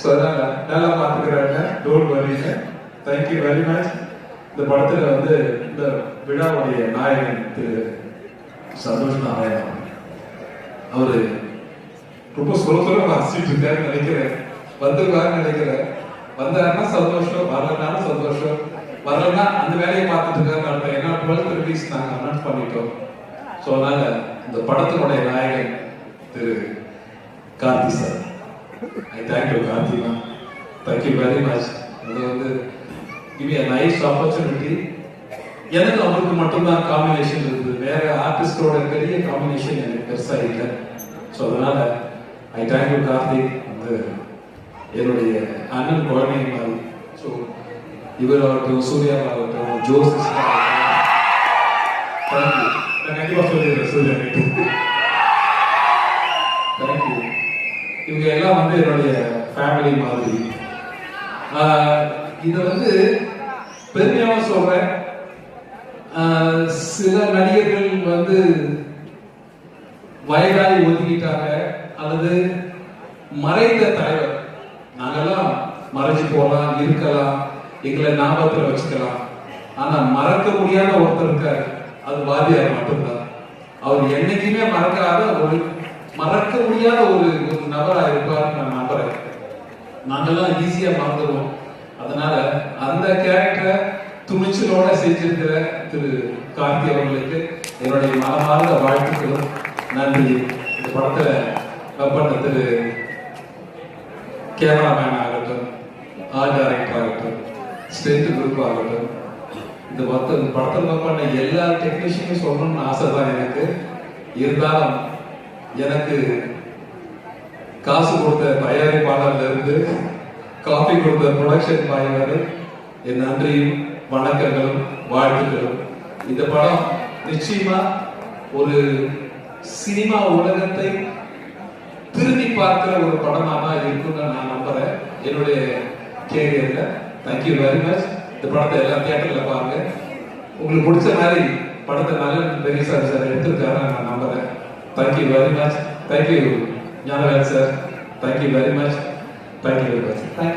So அதனால நல்லா பார்த்துக்கிறாங்க, டோன்ட் வரிங்க. Thank you very much. இந்த படத்தில் வந்து இந்த விழாவுடைய நாயகன் திரு சந்தோஷ் நாராயணன் அவரு ரொம்ப சொல்ல வாசிச்சுட்டு இருக்காருன்னு நினைக்கிறேன். வந்துருவாருன்னு நினைக்கிறேன். வந்தாருன்னா சந்தோஷம், வரலனாலும் சந்தோஷம். வரலன்னா அந்த வேலையை பார்த்துட்டு இருக்காரு. ஏன்னா 12th ரிலீஸ் நாங்கள் அனௌன்ஸ் பண்ணிட்டோம். ஸோ அதனால இந்த படத்தினுடைய நாயகன் திரு கார்த்தி சார். ஐ தேங்க்யூ கார்த்திமா, தேங்க்யூ வெரி மச். அது வந்து give me a nice opportunity. எனக்கு அவருக்கு மட்டும்தான் காம்பினேஷன் இருக்குது, வேற ஆர்டிஸ்டோட பெரிய காம்பினேஷன் எனக்கு பெருசா இல்லை. ஸோ அதனால ஐ தேங்க்யூ கார்த்திக். வந்து என்னுடைய அண்ணன் குழந்தை மாதிரி. ஸோ இவராகட்டும், சூர்யாவாகட்டும், ஜோஸ் தேங்க்யூ. நான் கண்டிப்பாக சொல்லிடுறேன் சூர்யா. தேங்க்யூ. இவங்க எல்லாம் வந்து என்னுடைய ஃபேமிலி மாதிரி. இதை வந்து பெருமையாக சொல்றேன். சில நடிகர்கள் வந்து வயதாகி ஒதுக்கிட்டாங்க, அல்லது மறைந்த தலைவர். நாங்கெல்லாம் மறைஞ்சு போகலாம், இருக்கலாம், எங்களை ஞாபகத்தில் வச்சுக்கலாம். ஆனா மறக்க முடியாத ஒருத்தர் இருக்காரு, அது வாத்தியார் மட்டும்தான். அவர் என்னைக்குமே மறக்க முடியாத ஒரு நபரா இருப்பார் நான் நம்புறேன். நாங்கெல்லாம் ஈஸியா மறந்துடுவோம். அதனால அந்த கேரக்டரை துணிச்சலோட செஞ்சிருக்கிற திரு கார்த்தி அவர்களுக்கு என்னுடைய மனமார்ந்த வாழ்த்துக்களும் நன்றி. இந்த படத்துல பண்ண திரு கேமராமேன் ஆகட்டும், ஆர்ட் டைரக்டர் ஆகட்டும், ஸ்ட்ரென்த் குரூப் ஆகட்டும், இந்த படத்தில் பண்ண எல்லா டெக்னீஷியனும் சொல்லணும்னு ஆசை தான் எனக்கு. இருந்தாலும் எனக்கு காசு கொடுத்த தயாரிப்பாளர்ல இருந்து காபி கொடுத்த ப்ரொடக்ஷன் பாய் வரை என் நன்றியும் வணக்கங்களும் வாழ்த்துக்களும். இந்த படம் நிச்சயமா ஒரு சினிமா உலகத்தை திரும்பி பார்க்கிற ஒரு படமாக தான் இருக்குன்னு நான் நம்புறேன் என்னுடைய கேரியர்ல. Thank you very much. இந்த படத்தை எல்லா தியேட்டர்ல பாருங்க. உங்களுக்கு பிடிச்ச மாதிரி படத்தை நல்ல பெரியசாமி சார் எடுத்திருக்காரு நான் நம்புறேன். Thank you very much. Thank you Gnanavel sir. Thank you very much. Thank you very much. Thank you.